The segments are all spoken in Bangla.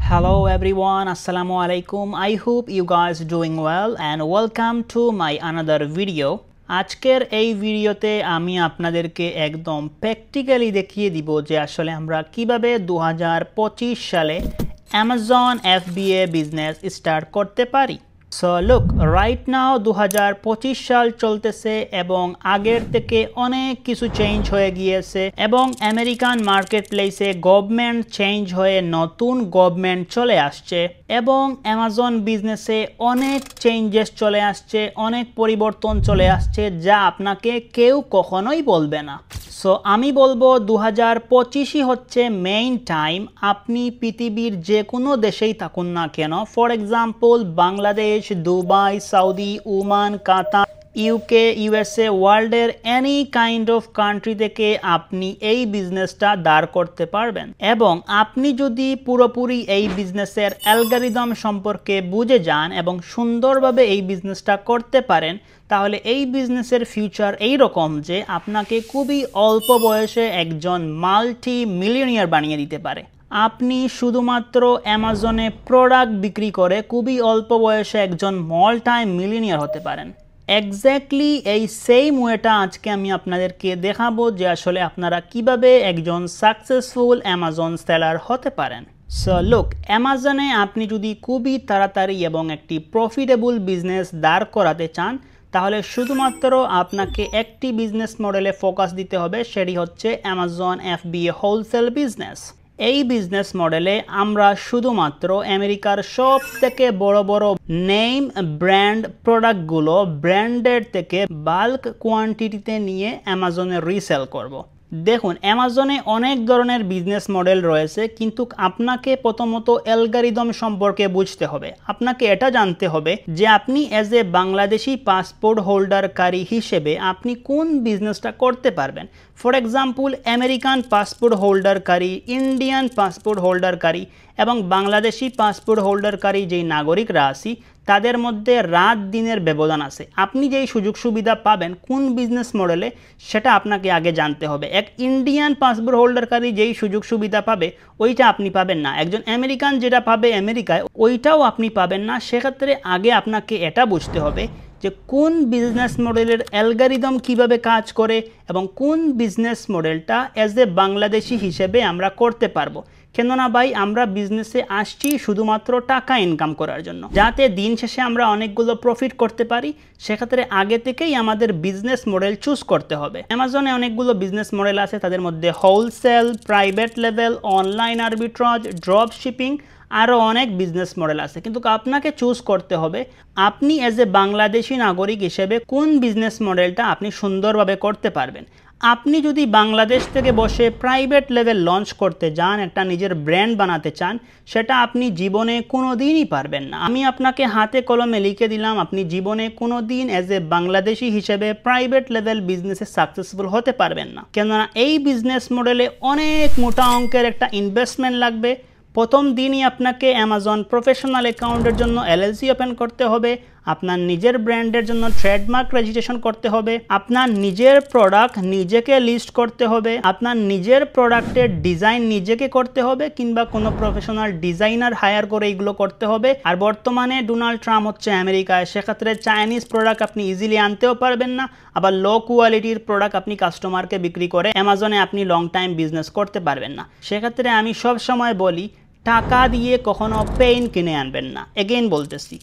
Hello everyone, Assalamu alaikum. I hope you guys doing well and welcome to my another video. আজকের এই ভিডিওতে আমি আপনাদেরকে একদম প্র্যাকটিক্যালি দেখিয়ে দিব যে আসলে আমরা কিভাবে 2025 সালে Amazon FBA বিজনেস স্টার্ট করতে পারি। So look, right now 2025 সাল চলতেছে এবং আগের থেকে অনেক কিছু চেঞ্জ হয়ে গিয়েছে এবং আমেরিকান মার্কেটপ্লেসে গভর্নমেন্ট চেঞ্জ হয়ে নতুন গভর্নমেন্ট চলে আসছে এবং অ্যামাজন বিজনেসে অনেক চেঞ্জেস চলে আসছে, অনেক পরিবর্তন চলে আসছে যা আপনাকে কেউ কখনোই বলবে না। সো আমি বলবো 2025ই হচ্ছে মেইন টাইম। আপনি পৃথিবীর যে কোনো দেশেই থাকুন না কেন, for example Bangladesh, Dubai, Saudi, Oman, Qatar, UK, USA, ওয়ার্ল্ডের এনি কাইন্ড অফ কান্ট্রি থেকে আপনি এই বিজনেসটা দাঁড় করতে পারবেন এবং আপনি যদি পুরোপুরি এই বিজনেসের অ্যালগরিদম সম্পর্কে বুঝে যান এবং সুন্দরভাবে এই বিজনেসটা করতে পারেন, তাহলে এই বিজনেসের ফিউচার এই রকম যে আপনাকে খুবই অল্প বয়সে একজন মাল্টি মিলিয়নিয়ার বানিয়ে দিতে পারে। আপনি শুধুমাত্র অ্যামাজনে প্রোডাক্ট বিক্রি করে খুবই অল্প বয়সে একজন মাল্টি মিলিয়নিয়ার হতে পারেন। এক্স্যাক্টলি এই সেম ওয়েটা আজকে আমি আপনাদেরকে দেখাবো যে আসলে আপনারা কিভাবে একজন সাকসেসফুল অ্যামাজন সেলার হতে পারেন। সো লুক, অ্যামাজনে আপনি যদি খুবই তাড়াতাড়ি এবং একটি প্রফিটেবল বিজনেস দাঁড় করাতে চান, তাহলে শুধুমাত্র আপনাকে একটি বিজনেস মডেলে ফোকাস দিতে হবে, সেটি হচ্ছে অ্যামাজন FBA হোলসেল বিজনেস। এই বিজনেস মডেলে আমরা শুধুমাত্র আমেরিকার সব থেকে বড় বড় নেম ব্র্যান্ড প্রোডাক্টগুলো ব্র্যান্ডের থেকে বাল্ক কোয়ান্টিটিতে নিয়ে অ্যামাজনে রিসেল করব। দেখুন, অ্যামাজনে অনেক ধরনের বিজনেস মডেল রয়েছে, কিন্তু আপনাকে প্রথমত অ্যালগরিদম সম্পর্কে বুঝতে হবে। আপনাকে এটা জানতে হবে যে আপনি অ্যাজ এ বাংলাদেশি পাসপোর্ট হোল্ডারকারী হিসেবে আপনি কোন বিজনেসটা করতে পারবেন। ফর এক্সাম্পল আমেরিকান পাসপোর্ট হোল্ডারকারী, ইন্ডিয়ান পাসপোর্ট হোল্ডারকারী এবং বাংলাদেশি পাসপোর্ট হোল্ডারকারী যেই নাগরিকরা আছি তাদের মধ্যে রাত দিনের ব্যবধান আছে। আপনি যেই সুযোগ সুবিধা পাবেন কোন বিজনেস মডেলে সেটা আপনাকে আগে জানতে হবে। এক ইন্ডিয়ান পাসপোর্ট হোল্ডারকারী যেই সুযোগ সুবিধা পাবে ওইটা আপনি পাবেন না, একজন আমেরিকান যেটা পাবে আমেরিকায় ওইটাও আপনি পাবেন না। সেক্ষেত্রে আগে আপনাকে এটা বুঝতে হবে যে কোন বিজনেস মডেলের অ্যালগরিদম কিভাবে কাজ করে এবং কোন বিজনেস মডেলটা অ্যাজ এ বাংলাদেশি হিসেবে আমরা করতে পারবো। কেননা ভাই, আমরা বিজনেসে আসছি শুধুমাত্র টাকা ইনকাম করার জন্য, যাতে দিন শেষে আমরা অনেকগুলো প্রফিট করতে পারি। সেক্ষেত্রে আগে থেকেই আমাদের বিজনেস মডেল চুজ করতে হবে। অ্যামাজনে অনেকগুলো বিজনেস মডেল আছে, তাদের মধ্যে wholesale, private level, online arbitrage, drop shipping, আরও অনেক বিজনেস মডেল আছে। কিন্তু আপনাকে চুজ করতে হবে আপনি অ্যাজ এ বাংলাদেশি নাগরিক হিসেবে কোন বিজনেস মডেলটা আপনি সুন্দরভাবে করতে পারবেন। আপনি যদি বাংলাদেশ থেকে বসে প্রাইভেট লেভেল লঞ্চ করতে যান, একটা নিজের ব্র্যান্ড বানাতে চান, সেটা আপনি জীবনে কোনো দিনই পারবেন না। আমি আপনাকে হাতে কলমে লিখে দিলাম, আপনি জীবনে কোনো দিন অ্যাজ এ বাংলাদেশি হিসেবে প্রাইভেট লেভেল বিজনেসে সাকসেসফুল হতে পারবেন না। কেননা এই বিজনেস মডেলে অনেক মোটা অঙ্কের একটা ইনভেস্টমেন্ট লাগবে। প্রথম দিনই আপনাকে অ্যামাজন প্রফেশনাল অ্যাকাউন্টের জন্য LLC ওপেন করতে হবে, আপনার নিজের ব্র্যান্ডের জন্য ট্রেডমার্ক রেজিস্ট্রেশন করতে হবে, আপনার নিজের প্রোডাক্ট নিজেকে লিস্ট করতে হবে, আপনার নিজের প্রোডাক্টের ডিজাইন নিজেকে করতে হবে কিংবা কোনো প্রফেশনাল ডিজাইনার হায়ার করে এইগুলো করতে হবে। আর বর্তমানে ডোনাল্ড ট্রাম্প হচ্ছে আমেরিকায়, সেক্ষেত্রে চাইনিজ প্রোডাক্ট আপনি ইজিলি আনতেও পারবেন না। আবার লো কোয়ালিটির প্রোডাক্ট আপনি কাস্টমারকে বিক্রি করে অ্যামাজনে আপনি লং টাইম বিজনেস করতে পারবেন না। সেক্ষেত্রে আমি সব সময় বলি, টাকা দিয়ে কখনো পেইন কিনে আনবেন না। এগেইন বলতেছি,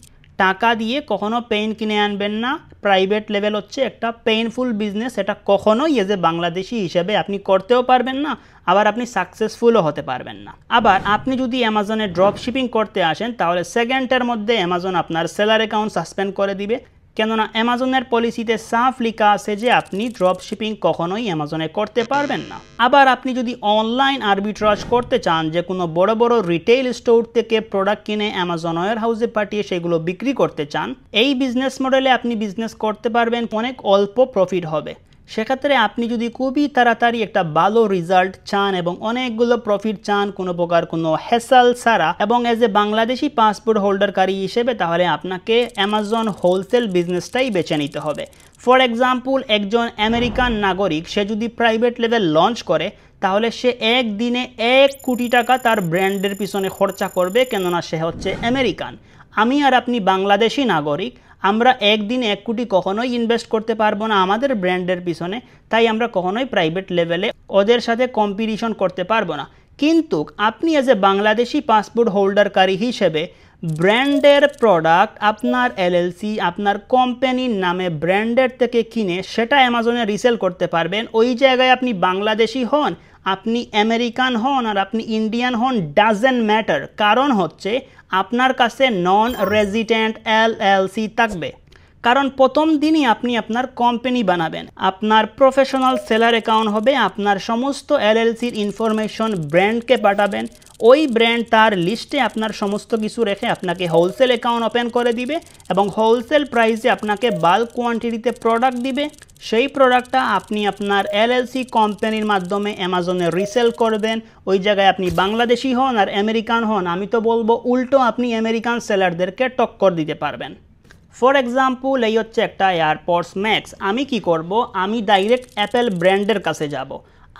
টাকা দিয়ে কখনো পেইন কিনে আনবেন না। প্রাইভেট লেভেল হচ্ছে একটা পেইনফুল বিজনেস, এটা কখনোই এজ এ বাংলাদেশি হিসেবে আপনি করতেও পারবেন না, আবার আপনি সাকসেসফুলও হতে পারবেন না। আবার আপনি যদি অ্যামাজনে ড্রপ শিপিং করতে আসেন, তাহলে সেকেন্ডের মধ্যে অ্যামাজন আপনার সেলার অ্যাকাউন্ট সাসপেন্ড করে দিবে। কেননা অ্যামাজনের পলিসিতে সাফ লেখা আছে যে আপনি ড্রপ শিপিং কখনোই অ্যামাজনে করতে পারবেন না। আবার আপনি যদি অনলাইন আর্বিট্রাজ করতে চান, যে কোনো বড় বড় রিটেইল স্টোর থেকে প্রোডাক্ট কিনে অ্যামাজন ওয়্যার হাউসে পাঠিয়ে সেগুলো বিক্রি করতে চান, এই বিজনেস মডেলে আপনি বিজনেস করতে পারবেন, অনেক অল্প প্রফিট হবে। সেক্ষেত্রে আপনি যদি খুবই তাড়াতাড়ি একটা ভালো রেজাল্ট চান এবং অনেকগুলো প্রফিট চান কোনো প্রকার কোনো হ্যাসেল ছাড়া এবং এজ এ বাংলাদেশি পাসপোর্ট হোল্ডারকারী হিসেবে, তাহলে আপনাকে অ্যামাজন হোলসেল বিজনেসটাই বেছে নিতে হবে। ফর এক্সাম্পল, একজন আমেরিকান নাগরিক সে যদি প্রাইভেট লেভেল লঞ্চ করে, তাহলে সে একদিনে 1 কোটি টাকা তার ব্র্যান্ডের পিছনে খরচা করবে, কেননা সে হচ্ছে আমেরিকান। আমি আর আপনি বাংলাদেশি নাগরিক, আমরা একদিনে 1 কোটি কখনোই ইনভেস্ট করতে পারবো না আমাদের ব্র্যান্ডের পিছনে, তাই আমরা কখনোই প্রাইভেট লেভেলে ওদের সাথে কম্পিটিশন করতে পারবো না। কিন্তু আপনি এজ এ বাংলাদেশি পাসপোর্ট হোল্ডারকারী হিসেবে ব্র্যান্ডের প্রোডাক্ট আপনার এলএলসি আপনার কোম্পানির নামে ব্র্যান্ডের থেকে কিনে সেটা অ্যামাজনে রিসেল করতে পারবেন। ওই জায়গায় আপনি বাংলাদেশি হন, আপনি আমেরিকান হন আর আপনি ইন্ডিয়ান হন, ডাজেন্ট ম্যাটার। কারণ হচ্ছে আপনার কাছে নন রেজিডেন্ট এলএলসি থাকবে। কারণ প্রথম দিনই আপনি আপনার কোম্পানি বানাবেন, আপনার প্রফেশনাল সেলার অ্যাকাউন্ট হবে, আপনার সমস্ত এলএলসির ইনফরমেশন ব্র্যান্ডকে পাঠাবেন, ওই ব্র্যান্ড তার লিস্টে আপনার সমস্ত কিছু রেখে আপনাকে হোলসেল অ্যাকাউন্ট ওপেন করে দিবে এবং হোলসেল প্রাইসে আপনাকে বাল্ক কোয়ান্টিটিতে প্রোডাক্ট দিবে। সেই প্রোডাক্টটা আপনি আপনার এলএলসি কোম্পানির মাধ্যমে অ্যামাজনে রিসেল করবেন। ওই জায়গায় আপনি বাংলাদেশি হন আর আমেরিকান হন, আমি তো বলবো উল্টো আপনি আমেরিকান সেলারদেরকে টক্কর দিতে পারবেন। ফর এক্সাম্পল, এই হচ্ছে একটা এয়ারপডস ম্যাক্স। আমি কি করব, আমি ডাইরেক্ট অ্যাপেল ব্র্যান্ডের কাছে যাব।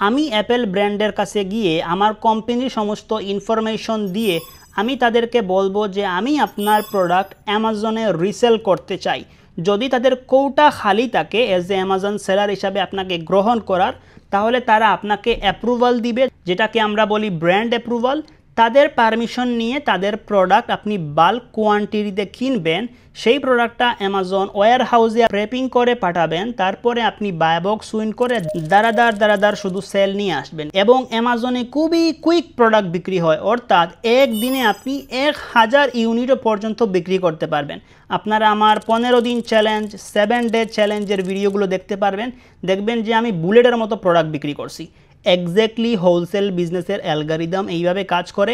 আমি অ্যাপেল ব্র্যান্ডের কাছে গিয়ে আমার কোম্পানির সমস্ত ইনফরমেশন দিয়ে আমি তাদেরকে বলবো যে আমি আপনার প্রোডাক্ট অ্যামাজনে রিসেল করতে চাই। যদি তাদের কোটা খালি থাকে এজ এ অ্যামাজন সেলার হিসাবে আপনাকে গ্রহণ করার, তাহলে তারা আপনাকে অ্যাপ্রুভাল দিবে, যেটাকে আমরা বলি ব্র্যান্ড অ্যাপ্রুভাল। তাদের পারমিশন নিয়ে তাদের প্রোডাক্ট আপনি বাল্ক কোয়ান্টিটিতে কিনবেন, সেই প্রোডাক্টটা অ্যামাজন ওয়্যার হাউসে প্রেপিং করে পাঠাবেন, তারপরে আপনি বাই বক্স উইন করে দাঁড়াদার শুধু সেল নিয়ে আসবেন। এবং অ্যামাজনে খুবই কুইক প্রোডাক্ট বিক্রি হয়, অর্থাৎ একদিনে আপনি 1000 ইউনিটও পর্যন্ত বিক্রি করতে পারবেন। আপনারা আমার 15 দিন চ্যালেঞ্জ 7 ডে চ্যালেঞ্জের ভিডিওগুলো দেখতে পারবেন, দেখবেন যে আমি বুলেটের মতো প্রোডাক্ট বিক্রি করছি। এক্স্যাক্টলি হোলসেল বিজনেসের অ্যালগরিদম এইভাবে কাজ করে।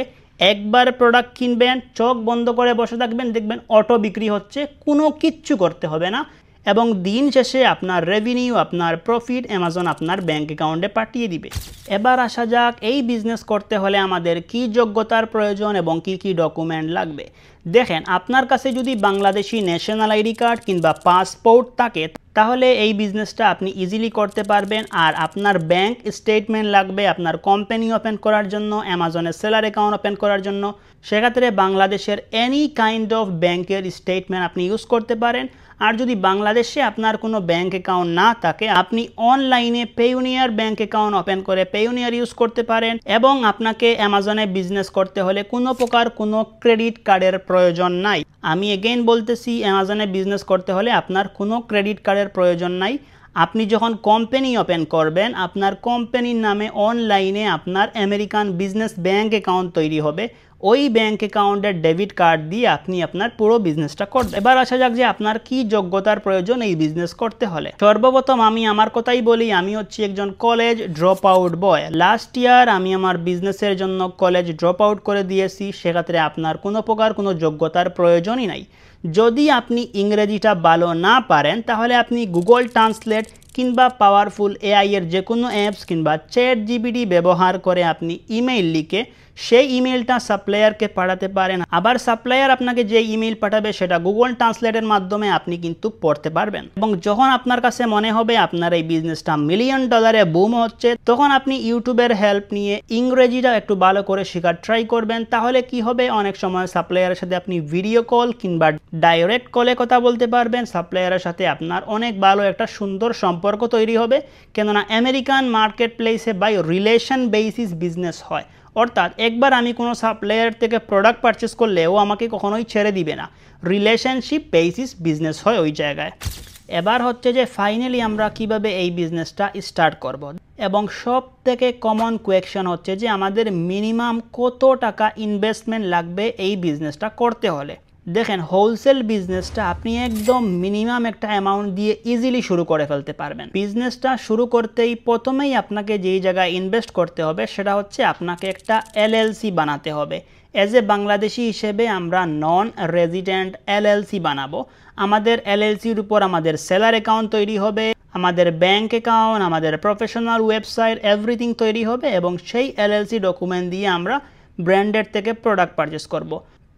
একবার প্রোডাক্ট কিনবেন, চোখ বন্ধ করে বসে থাকবেন, দেখবেন অটো বিক্রি হচ্ছে, কোনো কিচ্ছু করতে হবে না। এবং দিন শেষে আপনার রেভিনিউ আপনার প্রফিট অ্যামাজন আপনার ব্যাঙ্ক অ্যাকাউন্টে পাঠিয়ে দিবে। এবার আসা যাক এই বিজনেস করতে হলে আমাদের কি যোগ্যতার প্রয়োজন এবং কি কি ডকুমেন্ট লাগবে। দেখেন, আপনার কাছে যদি বাংলাদেশি ন্যাশনাল আইডি কার্ড কিংবা পাসপোর্ট থাকে তাহলে এই বিজনেসটা আপনি ইজিলি করতে পারবেন। আর আপনার ব্যাংক স্টেটমেন্ট লাগবে আপনার কোম্পানি ওপেন করার জন্য, অ্যামাজনের সেলার অ্যাকাউন্ট ওপেন করার জন্য। সেক্ষেত্রে বাংলাদেশের এনি কাইন্ড অফ ব্যাংকের স্টেটমেন্ট আপনি ইউজ করতে পারেন। আর যদি বাংলাদেশে আপনার কোনো ব্যাংক অ্যাকাউন্ট না থাকে, আপনি অনলাইনে পেইওনিয়ার ব্যাংক অ্যাকাউন্ট ওপেন করে পেইওনিয়ার ইউজ করতে পারেন। এবং আপনাকে অ্যামাজনে বিজনেস করতে হলে কোনো প্রকার কোনো ক্রেডিট কার্ডের প্রয়োজন নাই। আমি এগেইন বলতেছি, অ্যামাজনে বিজনেস করতে হলে আপনার কোনো ক্রেডিট কার্ডের প্রয়োজন নাই। আপনি যখন কোম্পানি ওপেন করবেন, আপনার কোম্পানির নামে অনলাইনে আপনার আমেরিকান বিজনেস ব্যাংক অ্যাকাউন্ট তৈরি হবে। ওই ব্যাংক অ্যাকাউন্টের ডেবিট কার্ড দিয়ে আপনি আপনার পুরো বিজনেসটা করবেন। এবার আসা যাক যে আপনার কি যোগ্যতার প্রয়োজন এই বিজনেস করতে হলে। সর্বপ্রথম আমি আমার কথাই বলি, আমি হচ্ছি একজন কলেজ ড্রপ আউট বয়। লাস্ট ইয়ার আমি আমার বিজনেসের জন্য কলেজ ড্রপ আউট করে দিয়েছি। সেক্ষেত্রে আপনার কোনো প্রকার কোনো যোগ্যতার প্রয়োজনই নাই। যদি আপনি ইংরেজিটা ভালো না পারেন তাহলে আপনি গুগল ট্রান্সলেট কিংবা পাওয়ারফুল এআই এর যে কোনো অ্যাপস কিংবা চ্যাট জিপিটি ব্যবহার করে আপনি ইমেইল লিখে সেই ইমেইলটা সাপ্লায়ারকে পাঠাতে পারেন। আবার সাপ্লায়ার আপনাকে যে ইমেইল পাঠাবে সেটা গুগল ট্রান্সলেটের মাধ্যমে আপনি কিন্তু পড়তে পারবেন। এবং যখন আপনার কাছে মনে হবে আপনার এই বিজনেসটা $1 মিলিয়ন বুম হচ্ছে, তখন আপনি ইউটিউবের হেল্প নিয়ে ইংরেজিটা একটু ভালো করে শেখার ট্রাই করবেন। তাহলে কি হবে, অনেক সময় সাপ্লায়ারের সাথে আপনি ভিডিও কল কিংবা ডাইরেক্ট কলে কথা বলতে পারবেন। সাপ্লায়ারের সাথে আপনার অনেক ভালো একটা সুন্দর সম্পর্ক তৈরি হবে, কেননা আমেরিকান মার্কেট প্লেসে বাই রিলেশন বেসিস বিজনেস হয়। অর্থাৎ একবার আমি কোনো সাপ্লায়ার থেকে প্রোডাক্ট পারচেস করলে ও আমাকে কখনোই ছেড়ে দিবে না, রিলেশনশিপ বেসিস বিজনেস হয় ওই জায়গায়। এবার হচ্ছে যে ফাইনালি আমরা কিভাবে এই বিজনেসটা স্টার্ট করব। এবং সব থেকে কমন কোয়েশ্চেন হচ্ছে যে আমাদের মিনিমাম কত টাকা ইনভেস্টমেন্ট লাগবে এই বিজনেসটা করতে হলে। দেখেন, হোলসেল বিজনেসটা আপনি একদম মিনিমাম একটা অ্যামাউন্ট দিয়ে ইজিলি শুরু করে ফেলতে পারবেন। বিজনেসটা শুরু করতেই প্রথমেই আপনাকে যেই জায়গায় ইনভেস্ট করতে হবে সেটা হচ্ছে আপনাকে একটা এলএলসি বানাতে হবে। এজ এ বাংলাদেশি হিসেবে আমরা নন রেজিডেন্ট এলএলসি বানাবো। আমাদের এলএলসির উপর আমাদের সেলার অ্যাকাউন্ট তৈরি হবে, আমাদের ব্যাংক অ্যাকাউন্ট, আমাদের প্রফেশনাল ওয়েবসাইট এভরিথিং তৈরি হবে এবং সেই এলএলসি ডকুমেন্ট দিয়ে আমরা ব্র্যান্ডের থেকে প্রোডাক্ট পারচেস করব।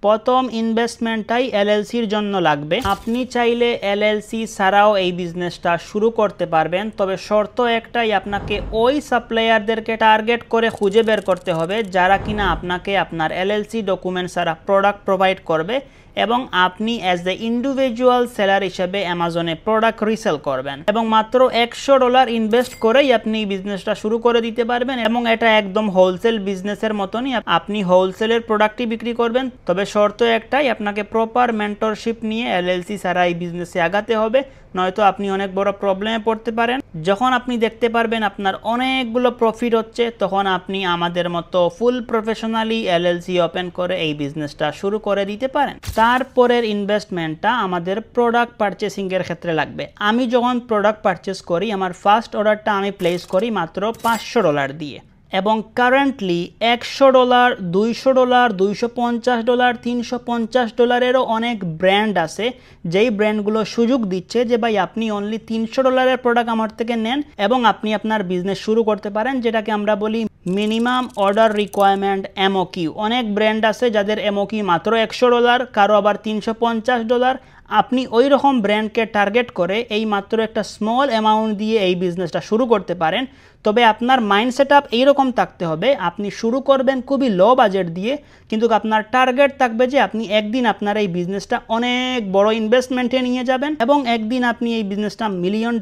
প্রথম ইনভেস্টমেন্টটাই এলএলসির জন্য লাগবে। আপনি চাইলে এলএলসি ছাড়াও এই বিজনেসটা শুরু করতে পারবেন, তবে শর্ত একটাই, আপনাকে ওই সাপ্লায়ারদেরকে টার্গেট করে খুঁজে বের করতে হবে যারা কিনা আপনাকে আপনার এলএলসি ডকুমেন্ট ছাড়া প্রোডাক্ট প্রোভাইড করবে এবং আপনি অ্যাজ দ্য ইন্ডিভিজুয়াল সেলার হিসেবে অ্যামাজনে প্রোডাক্ট রিসেল করবেন এবং মাত্র $100 ইনভেস্ট করেই আপনি বিজনেসটা শুরু করে দিতে পারবেন এবং এটা একদম হোলসেল বিজনেসের মতনই। আপনি হোলসেলের প্রোডাক্টই বিক্রি করবেন, তবে শর্ত একটাই, আপনাকে প্রপার মেন্টরশিপ নিয়ে এলএলসি ছাড়া এই বিজনেসে আগাতে হবে, নয়তো আপনি অনেক বড় প্রবলেমে পড়তে পারেন। যখন আপনি দেখতে পারবেন আপনার অনেকগুলো প্রফিট হচ্ছে, তখন আপনি আমাদের মতো ফুল প্রফেশনালি এলএলসি ওপেন করে এই বিজনেসটা শুরু করে দিতে পারেন। তারপরের ইনভেস্টমেন্টটা আমাদের প্রোডাক্ট পারচেসিংয়ের ক্ষেত্রে লাগবে। আমি যখন প্রোডাক্ট পারচেস করি, আমার ফার্স্ট অর্ডারটা আমি প্লেস করি মাত্র $500 দিয়ে এবং কারেন্টলি $100, $200, $250, $350 অনেক ব্র্যান্ড আছে যেই ব্র্যান্ডগুলো সুযোগ দিচ্ছে যে ভাই আপনি অনলি $300 প্রোডাক্ট আমার থেকে নেন এবং আপনি আপনার বিজনেস শুরু করতে পারেন, যেটাকে আমরা বলি মিনিমাম অর্ডার রিকোয়ারমেন্ট এমওকিউ। অনেক ব্র্যান্ড আছে যাদের এমওকিউ মাত্র $100, কারো আবার $350। আপনি ওই রকম ব্র্যান্ডকে টার্গেট করে এই মাত্র একটা স্মল অ্যামাউন্ট দিয়ে এই বিজনেসটা শুরু করতে পারেন। তবে আপনার মাইন্ড সেট আপ এইরকম থাকতে হবে, আপনি শুরু করবেন খুবই লো বাজেট দিয়ে, কিন্তু আপনার টার্গেট থাকবে যে আপনি একদিন আপনার এই বিজনেসটা অনেক বড় ইনভেস্টমেন্টে নিয়ে যাবেন এবং একদিন আপনি এই বিজনেসটা $1 মিলিয়ন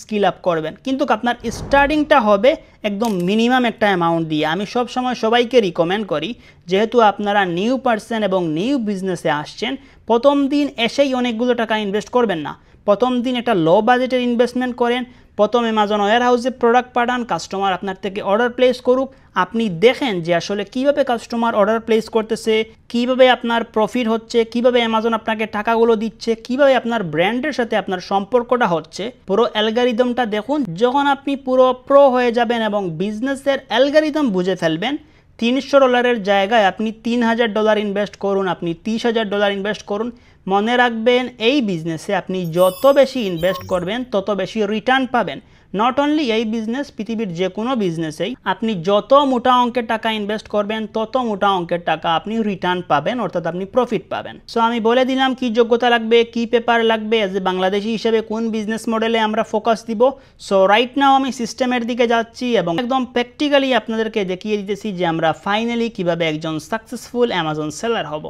স্কেল আপ করবেন। কিন্তু আপনার স্টার্টিংটা হবে একদম মিনিমাম একটা অ্যামাউন্ট দিয়ে। আমি সব সময় সবাইকে রিকমেন্ড করি, যেহেতু আপনারা নিউ পার্সন এবং নিউ বিজনেসে আসছেন, প্রথম দিন এসেই অনেকগুলো টাকা ইনভেস্ট করবেন না। প্রথম দিন একটা লো বাজেটের ইনভেস্টমেন্ট করেন, প্রথম অ্যামাজন ওয়্যারহাউসে প্রোডাক্ট পাঠান, কাস্টমার আপনার থেকে অর্ডার প্লেস করুক, আপনি দেখেন যে আসলে কিভাবে কাস্টমার অর্ডার প্লেস করতেছে, কিভাবে আপনার প্রফিট হচ্ছে, কিভাবে অ্যামাজন আপনাকে টাকাগুলো দিচ্ছে, কিভাবে আপনার ব্র্যান্ডের সাথে আপনার সম্পর্কটা হচ্ছে, পুরো অ্যালগরিদমটা দেখুন। যখন আপনি পুরো প্রো হয়ে যাবেন এবং বিজনেসের অ্যালগরিদম বুঝে ফেলবেন, $300 জায়গায় আপনি $3000 ইনভেস্ট করুন, আপনি $30,000 ইনভেস্ট করুন, মনে রাখবেন এই বিজনেসে আপনি যত বেশি ইনভেস্ট করবেন তত বেশি রিটার্ন পাবেন। নট অনলি এই বিজনেস, পৃথিবীর যে কোনো বিজনেসেই আপনি যত মোটা অঙ্কের টাকা ইনভেস্ট করবেন তত মোটা অঙ্কের টাকা আপনি রিটার্ন পাবেন, অর্থাৎ আপনি প্রফিট পাবেন। সো আমি বলে দিলাম কি যোগ্যতা লাগবে, কি পেপার লাগবে, এজ এ বাংলাদেশি হিসেবে কোন বিজনেস মডেলে আমরা ফোকাস দিব। সো রাইট নাও আমি সিস্টেমের দিকে যাচ্ছি এবং একদম প্র্যাকটিক্যালি আপনাদেরকে দেখিয়ে দিতেছি যে আমরা ফাইনালি কিভাবে একজন সাকসেসফুল অ্যামাজন সেলার হব।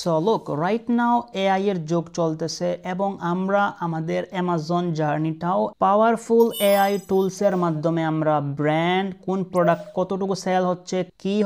So look, right now AI এর যুগ চলতেছে এবং আমরা আমাদের অ্যামাজন জার্নিটাও পাওয়ারফুল এআই টুলসের মাধ্যমে আমরা ব্র্যান্ড, কোন প্রোডাক্ট কতটুকু সেল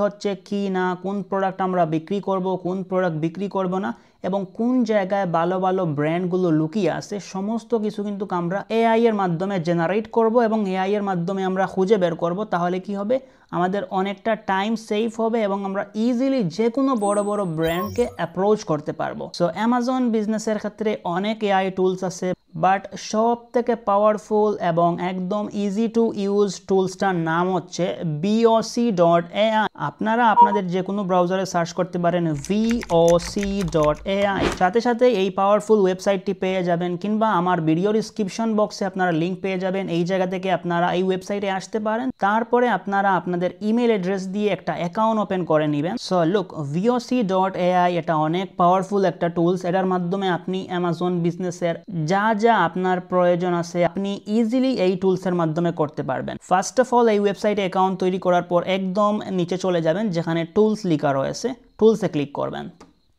হচ্ছে কি না, কোন প্রোডাক্ট আমরা বিক্রি করব, কোন প্রোডাক্ট বিক্রি করব না, এবং কোন জায়গায় ভালো ভালো ব্র্যান্ডগুলো লুকিয়ে আছে, সমস্ত কিছু কিন্তু আমরা এআই এর মাধ্যমে জেনারেট করব এবং এআই এর মাধ্যমে আমরা খুঁজে বের করব। তাহলে কি হবে, আমাদের অনেকটা টাইম সেভ হবে এবং আমরা ইজিলি যে কোনো বড় বড় ব্র্যান্ডকে অ্যাপ্রোচ করতে পারবো। সো অ্যামাজন বিজনেসের ক্ষেত্রে অনেক এআই টুলস আছে, বাট সব থেকে পাওয়ারফুল এবং একদম ইজি টু ইউজ টুলসটার নাম হচ্ছে voc.ai। আপনারা আপনাদের যে কোনো ব্রাউজারে সার্চ করতে পারেন voc.ai, সাথে সাথে এই পাওয়ারফুল ওয়েবসাইটটি পেয়ে যাবেন, কিংবা আমার ভিডিও ডিসক্রিপশন বক্সে আপনারা লিঙ্ক পেয়ে যাবেন। এই জায়গা থেকে আপনারা এই ওয়েবসাইটে আসতে পারেন, তারপরে আপনারা আপনাদের ইমেল অ্যাড্রেস দিয়ে একটা অ্যাকাউন্ট ওপেন করে নেবেন। সো লুক, voc.ai এটা অনেক পাওয়ারফুল একটা টুলস। এটার মাধ্যমে আপনি অ্যামাজন বিজনেসের যা যা আপনার প্রয়োজন আছে আপনি ইজিলি এই টুলসের মাধ্যমে করতে পারবেন। ফার্স্ট অফ অল, এই ওয়েবসাইটে অ্যাকাউন্ট তৈরি করার পর একদম নিচে চলে যাবেন, যেখানে টুলস লেখা রয়েছে, টুলসে ক্লিক করবেন।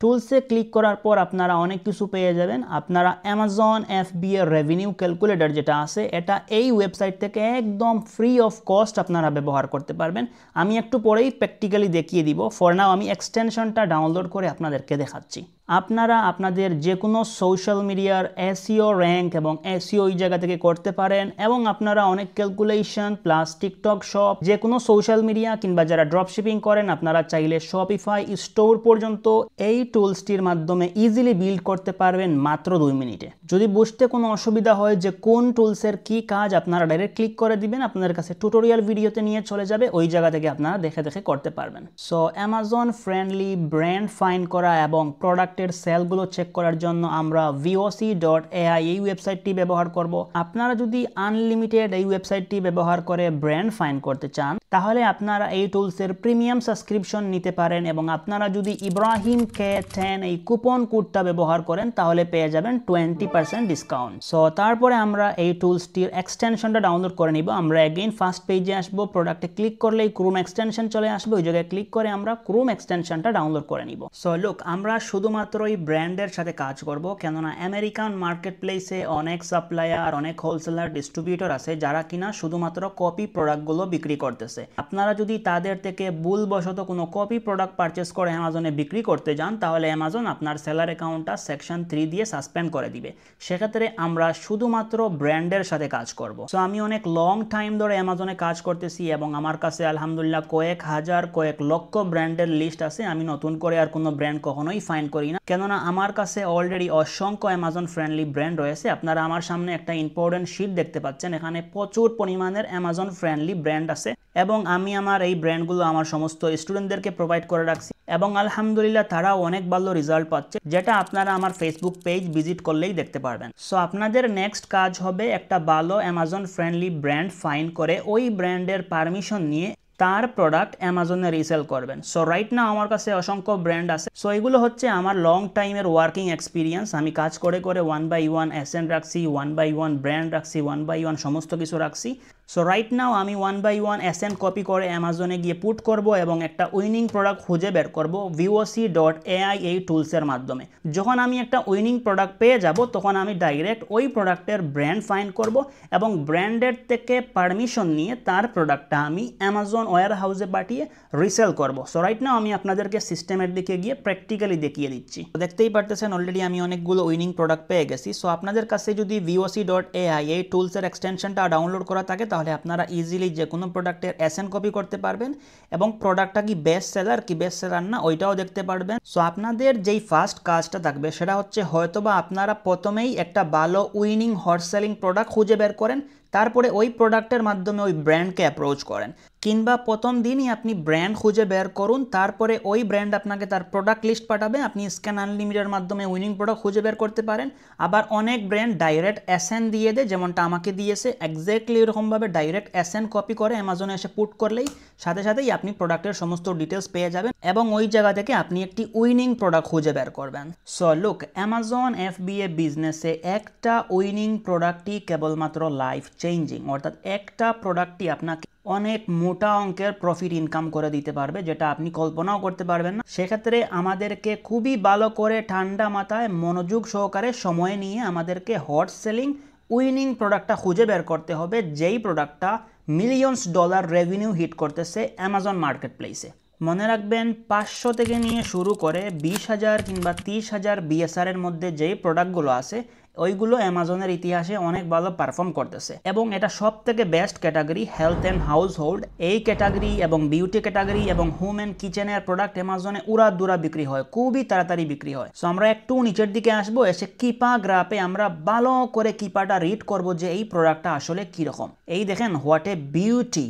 টুলসে ক্লিক করার পর আপনারা অনেক কিছু পেয়ে যাবেন। আপনারা অ্যামাজন FBA রেভিনিউ ক্যালকুলেটর যেটা আছে, এটা এই ওয়েবসাইট থেকে একদম ফ্রি অফ কস্ট আপনারা ব্যবহার করতে পারবেন। আমি একটু পরেই প্র্যাকটিক্যালি দেখিয়ে দিব। ফর নাও আমি এক্সটেনশনটা ডাউনলোড করে আপনাদেরকে দেখাচ্ছি। আপনারা আপনাদের যে কোনো সোশ্যাল মিডিয়ার SEO র্যাঙ্ক এবং SEO এই জায়গা থেকে করতে পারেন এবং আপনারা অনেক ক্যালকুলেশন প্লাস টিকটক শপ, যে কোনো সোশ্যাল মিডিয়া কিংবা যারা ড্রপ শিপিং করেন, আপনারা চাইলে শপিফাই স্টোর পর্যন্ত এই টুলসটির মাধ্যমে ইজিলি বিল্ড করতে পারবেন মাত্র 2 মিনিটে। যদি বুঝতে কোনো অসুবিধা হয় যে কোন টুলসের কি কাজ, আপনারা ডাইরেক্ট ক্লিক করে দিবেন, আপনাদের কাছে টিউটোরিয়াল ভিডিওতে নিয়ে চলে যাবে, ওই জায়গা থেকে আপনারা দেখে দেখে করতে পারবেন। So Amazon friendly brand find করা এবং প্রোডাক্ট প্রোডাক্টের সেলগুলো চেক করার জন্য আমরা voc.ai এই ওয়েবসাইটটি ব্যবহার করব। আপনারা যদি আনলিমিটেড এই ওয়েবসাইটটি ব্যবহার করে ব্র্যান্ড ফাইন্ড করতে চান তাহলে আপনারা এই টুলসের প্রিমিয়াম সাবস্ক্রিপশন নিতে পারেন এবং আপনারা যদি ইব্রাহিম K10 এই কুপন কোডটা ব্যবহার করেন তাহলে পেয়ে যাবেন 20% ডিসকাউন্ট। সো তারপরে আমরা এই টুলসটির এক্সটেনশনটা ডাউনলোড করে নিব। আমরা এগেইন ফার্স্ট পেজে আসবো, প্রোডাক্টে ক্লিক করলেই ক্রোম এক্সটেনশন চলে আসবে, ওই জায়গায় ক্লিক করে আমরা ক্রোম এক্সটেনশনটা ডাউনলোড করে নিব। সো লুক, আমরা শুধুমাত্র এই ব্র্যান্ডের সাথে কাজ করব, কেননা আমেরিকান মার্কেট প্লেসে অনেক সাপ্লায়ার, অনেক হোলসেলার, ডিস্ট্রিবিউটর আছে যারা কিনা শুধুমাত্র কপি প্রোডাক্টগুলো বিক্রি করতেছে। আপনারা যদি তাদের থেকে ভুলবশত কোনো কপি প্রোডাক্ট পারচেস করে অ্যামাজনে বিক্রি করতে যান তাহলে অ্যামাজন আপনার সেলার অ্যাকাউন্টটা সেকশন 3 দিয়ে সাসপেন্ড করে দিবে। সেক্ষেত্রে আমরা শুধুমাত্র ব্র্যান্ডের সাথে কাজ করব। সো আমি অনেক লং টাইম ধরে অ্যামাজনে কাজ করতেছি এবং আমার কাছে আলহামদুলিল্লাহ কয়েক হাজার, কয়েক লক্ষ ব্র্যান্ডের লিস্ট আছে। আমি নতুন করে আর কোনো ব্র্যান্ড কখনোই ফাইন্ড করি না, কেননা আমার কাছে অলরেডি অসংখ্য অ্যামাজন ফ্রেন্ডলি ব্র্যান্ড রয়েছে। আপনারা আমার সামনে একটা ইম্পর্টেন্ট শিট দেখতে পাচ্ছেন, এখানে প্রচুর পরিমাণের অ্যামাজন ফ্রেন্ডলি ব্র্যান্ড আছে এবং আমি আমার এই ব্র্যান্ডগুলো আমার সমস্ত স্টুডেন্টদেরকে প্রোভাইড করে রাখছি এবং আলহামদুলিল্লাহ তারাও অনেক ভালো রেজাল্ট পাচ্ছে, যেটা আপনারা আমার ফেসবুক পেজ ভিজিট করলেই দেখতে পারবেন। সো আপনাদের নেক্সট কাজ হবে একটা ভালো অ্যামাজন ফ্রেন্ডলি ব্র্যান্ড ফাইন্ড করে ওই ব্র্যান্ডের পারমিশন নিয়ে তার প্রোডাক্ট অ্যামাজনে রিসেল করবেন। সো রাইট নাও আমার কাছে অসংখ্য ব্র্যান্ড আছে। সো এগুলো হচ্ছে আমার লং টাইমের ওয়ার্কিং এক্সপিরিয়েন্স। আমি কাজ করে করে 1 by 1 এসএন রাখছি, 1 by 1 ব্র্যান্ড রাখছি, 1 by 1 সমস্ত কিছু রাখছি। সো রাইট নাও আমি 1 by 1 এসএন কপি করে অ্যামাজনে গিয়ে পুট করব এবং একটা উইনিং প্রোডাক্ট খুঁজে বের করব voc.ai এই টুলসের মাধ্যমে। যখন আমি একটা উইনিং প্রোডাক্ট পেয়ে যাব তখন আমি ডাইরেক্ট ওই প্রোডাক্টের ব্র্যান্ড ফাইন্ড করব এবং ব্র্যান্ডের থেকে পারমিশন নিয়ে তার প্রোডাক্টটা আমি অ্যামাজন ওয়্যার হাউসে পাঠিয়ে রিসেল করব। সো রাইট নাও আমি আপনাদেরকে সিস্টেমের দিকে গিয়ে প্র্যাকটিক্যালি দেখিয়ে দিচ্ছি। দেখতেই পারতেছেন অলরেডি আমি অনেকগুলো উইনিং প্রোডাক্ট পেয়ে গেছি। সো আপনাদের কাছে যদি voc.ai এই টুলসের এক্সটেনশনটা ডাউনলোড করা থাকে তাহলে আপনারা ইজিলি যে কোনো প্রোডাক্টের এসএন কপি করতে পারবেন এবং প্রোডাক্টটা কি বেস্ট সেলার কি বেস্ট সেলার না ওইটাও দেখতে পারবেন। সো আপনাদের যেই ফার্স্ট কাজটা থাকবে সেটা হচ্ছে হয়তোবা আপনারা প্রথমেই একটা ভালো উইনিং হট সেলিং প্রোডাক্ট খুঁজে বের করেন, তারপরে ওই প্রোডাক্টের মাধ্যমে ওই ব্র্যান্ডকে অ্যাপ্রোচ করেন, কিংবা প্রথম দিনই আপনি ব্র্যান্ড খুঁজে বের করুন, তারপরে ওই ব্র্যান্ড আপনাকে তার প্রোডাক্ট লিস্ট পাঠাবে, আপনি স্ক্যান আনলিমিটেডের মাধ্যমে উইনিং প্রোডাক্ট খুঁজে বের করতে পারেন। আবার অনেক ব্র্যান্ড ডাইরেক্ট এসএন দিয়ে দেয়, যেমনটা আমাকে দিয়েছে এক্স্যাক্টলি এরকমভাবে ডাইরেক্ট এসএন কপি করে অ্যামাজনে এসে পুট করলেই সাথে সাথেই আপনি প্রোডাক্টের সমস্ত ডিটেলস পেয়ে যাবেন এবং ওই জায়গা থেকে আপনি একটি উইনিং প্রোডাক্ট খুঁজে বের করবেন। সো লুক, অ্যামাজন FBA বিজনেসে একটা উইনিং প্রোডাক্টই কেবলমাত্র লাইফ চেঞ্জিং, অর্থাৎ একটা প্রোডাক্টই আপনাকে অনেক মোটা অঙ্কের প্রফিট ইনকাম করে দিতে পারবে, যেটা আপনি কল্পনাও করতে পারবেন না। সেক্ষেত্রে আমাদেরকে খুবই ভালো করে ঠান্ডা মাথায় মনোযোগ সহকারে সময় নিয়ে আমাদেরকে হট সেলিং উইনিং প্রোডাক্টটা খুঁজে বের করতে হবে, যেই প্রোডাক্টটা মিলিয়ন্স ডলার রেভিনিউ হিট করতেছে অ্যামাজন মার্কেট প্লেসে। মনে রাখবেন 500 থেকে নিয়ে শুরু করে 20,000 কিংবা 30,000 BSR এর মধ্যে যেই প্রোডাক্টগুলো আছে ওইগুলো অ্যামাজনের ইতিহাসে অনেক ভালো পারফর্ম করতেছে এবং এটা সব থেকে best category health and house hold. এই ক্যাটাগরি এবং বিউটি ক্যাটাগরি এবং হোম অ্যান্ড কিচেনের প্রোডাক্ট অ্যামাজনে উড়াদুরা বিক্রি হয়, খুবই তাড়াতাড়ি বিক্রি হয়। সো আমরা একটু নিচের দিকে আসবো, এসে কিপা গ্রাফে আমরা ভালো করে কিপাটা রিড করব যে এই প্রোডাক্টটা আসলে কিরকম। এই দেখেন, হোয়াট এ বিউটি,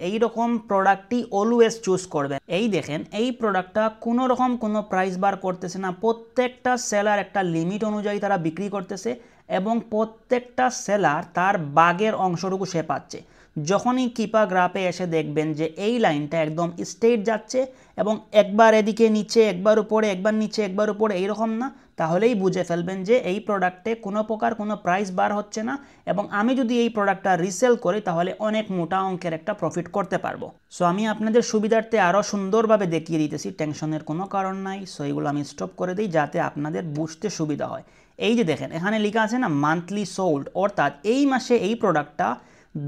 এইরকম প্রোডাক্টই অলওয়েজ চুজ করবেন। এই দেখেন, এই প্রোডাক্টটা কোনো রকম কোনো প্রাইস বার করতেছে না, প্রত্যেকটা সেলার একটা লিমিট অনুযায়ী তারা বিক্রি করতেছে এবং প্রত্যেকটা সেলার তার বাগের অংশটুকু সে পাচ্ছে। যখনই কিপা গ্রাফে এসে দেখবেন যে এই লাইনটা একদম স্ট্রেট যাচ্ছে এবং একবার এদিকে নিচে, একবার উপরে, একবার নিচে, একবার উপরে, এইরকম না, তাহলেই বুঝে ফেলবেন যে এই প্রোডাক্টে কোনো প্রকার কোনো প্রাইস বার হচ্ছে না এবং আমি যদি এই প্রোডাক্টটা রিসেল করি তাহলে অনেক মোটা অঙ্কের একটা প্রফিট করতে পারবো। সো আমি আপনাদের সুবিধার্থে আরও সুন্দরভাবে দেখিয়ে দিতেছি, টেনশনের কোনো কারণ নাই। সো এইগুলো আমি স্টপ করে দিই যাতে আপনাদের বুঝতে সুবিধা হয়। এই যে দেখেন, এখানে লেখা আছে না মান্থলি সোল্ড, অর্থাৎ এই মাসে এই প্রোডাক্টটা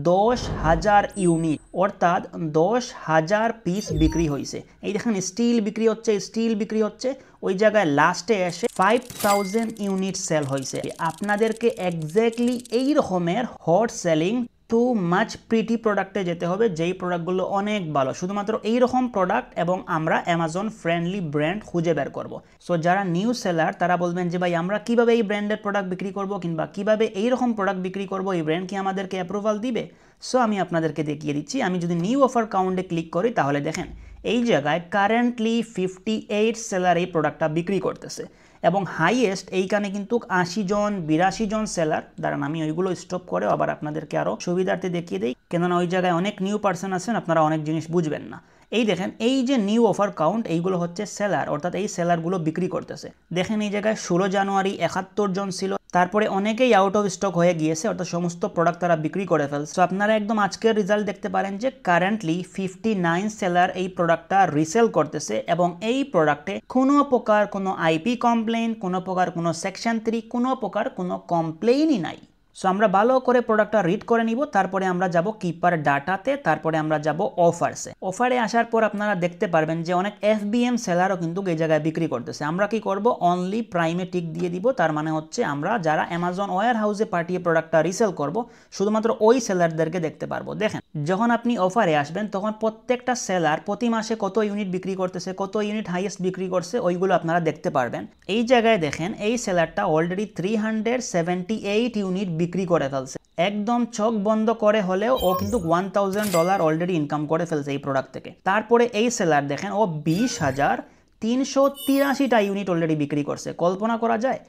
10,000 ইউনিট অর্থাৎ 10,000 পিস বিক্রি হয়েছে। এই দেখেন, স্টিল বিক্রি হচ্ছে, ওই জায়গায় লাস্টে এসে 5,000 ইউনিট সেল হয়েছে। আপনাদেরকে এক্স্যাক্টলি এই রকমের hot selling too much pretty প্রোডাক্টে যেতে হবে, যেই প্রোডাক্টগুলো অনেক ভালো, শুধুমাত্র এই রকম প্রোডাক্ট এবং আমরা অ্যামাজন ফ্রেন্ডলি ব্র্যান্ড খুঁজে বের করব। সো যারা নিউ সেলার তারা বলবেন যে ভাই আমরা কিভাবে এই ব্র্যান্ডের প্রোডাক্ট বিক্রি করব কিংবা কিভাবে এই রকম প্রোডাক্ট বিক্রি করব, এই ব্র্যান্ড কি আমাদেরকে অ্যাপ্রুভাল দিবে? সো আমি আপনাদেরকে দেখিয়ে দিচ্ছি। আমি যদি নিউ অফার কাউন্টে ক্লিক করি তাহলে দেখেন এই জায়গায় কারেন্টলি 58 সেলার এই প্রোডাক্টটা বিক্রি করতেছে এবং হাইয়েস্ট এইখানে কিন্তু 80 জন 82 জন সেলার। দাঁড়ান আমি ওইগুলো স্টপ করে আবার আপনাদেরকে আরও সুবিধার্থে দেখিয়ে দিই, কেননা ওই জায়গায় অনেক নিউ পার্সন আছেন, আপনারা অনেক জিনিস বুঝবেন না। এই দেখেন এই যে নিউ অফার কাউন্ট, এইগুলো হচ্ছে সেলার, অর্থাৎ এই সেলারগুলো বিক্রি করতেছে। দেখেন এই জায়গায় 16 জানুয়ারি 71 জন ছিল, তারপরে অনেকেই আউট অফ স্টক হয়ে গিয়েছে, অর্থাৎ সমস্ত প্রোডাক্ট তারা বিক্রি করে ফেলছে। তো আপনারা একদম আজকের রেজাল্ট দেখতে পারেন যে কারেন্টলি 59 সেলার এই প্রোডাক্টটা রিসেল করতেছে এবং এই প্রোডাক্টে কোনো প্রকার কোনো আইপি কমপ্লেইন, কোনো প্রকার কোনো সেকশন 3, কোনো প্রকার কোনো কমপ্লেইনই নাই। সো আমরা ভালো করে প্রোডাক্টটা রিড করে নিব, তারপরে আমরা যাব কিপার ডাটাতে, তারপরে আমরা যাব অফারসে। অফারে আসার পর আপনারা দেখতে পারবেন যে অনেক এফবিএম সেলারও কিন্তু এই জায়গায় বিক্রি করতেছে। আমরা কি করব, অনলি প্রাইমে টিক দিয়ে দিব, তার মানে হচ্ছে আমরা যারা অ্যামাজন ওয়্যার হাউসে পাঠিয়ে প্রোডাক্টটা রিসেল করব শুধুমাত্র ওই সেলারদেরকে দেখতে পারবো। দেখেন যখন আপনি অফারে আসবেন তখন প্রত্যেকটা সেলার প্রতি মাসে কত ইউনিট বিক্রি করতেছে, কত ইউনিট হাইয়েস্ট বিক্রি করছে, ওইগুলো আপনারা দেখতে পারবেন। এই জায়গায় দেখেন এই সেলারটা অলরেডি 378 ইউনিট বিক্রি করে ফেলছে, একদম চোখ বন্ধ করে হলেও ও কিন্তু $1000 অলরেডি ইনকাম করে ফেলছে এই প্রোডাক্ট থেকে। তারপরে এই সেলার দেখেন ও 20,383টা ইউনিট অলরেডি বিক্রি করছে। কল্পনা করা যায়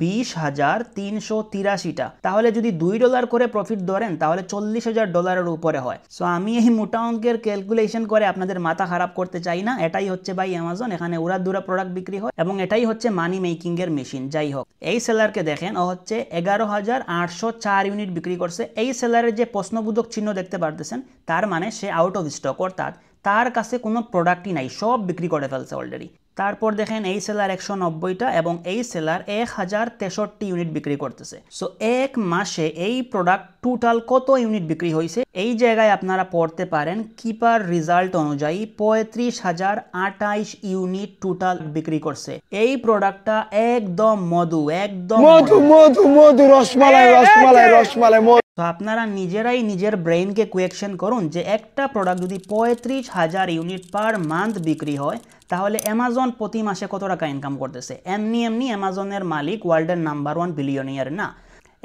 20,383টা, তাহলে যদি $2 করে প্রফিট ধরেন তাহলে $40,000 উপরে হয়। সো আমি এই মোটা অঙ্কের ক্যালকুলেশন করে আপনাদের মাথা খারাপ করতে চাই না। এটাই হচ্ছে ভাই অ্যামাজন, এখানে উড়াদুরা প্রোডাক্ট বিক্রি হয় এবং এটাই হচ্ছে মানি মেকিং এর মেশিন। যাই হোক, এই সেলারকে দেখেন ও হচ্ছে 11,804 ইউনিট বিক্রি করছে। এই সেলারের যে প্রশ্নবোধক চিহ্ন দেখতে পারতেছেন, তার মানে সে আউট অফ স্টক, অর্থাৎ তার কাছে কোনো প্রোডাক্টই নাই, সব বিক্রি করে ফেলছে অলরেডি। তারপর দেখেন এই সেলার 190টা এবং এই সেলার 1063 ইউনিট বিক্রি করতেছে। সো এক মাসে এই প্রোডাক্ট টোটাল কত ইউনিট বিক্রি হয়েছে এই জায়গায় আপনারা পড়তে পারেন। কিপার রেজাল্ট অনুযায়ী 35,028 ইউনিট টোটাল বিক্রি করছে। এই প্রোডাক্টটা একদম মধু, একদম মধু মধু মধু, রসমালাই রসমালাই রসমালাই। তো আপনারা নিজেরাই নিজের ব্রেইনকে কোয়েকশন করুন যে একটা প্রোডাক্ট যদি 35,000 ইউনিট পার মান্থ বিক্রি হয় তাহলে অ্যামাজন প্রতি মাসে কত টাকা ইনকাম করতেছে। এমনি এমনি অ্যামাজনের মালিক ওয়ার্ল্ডের নাম্বার 1 বিলিয়নিয়ার না,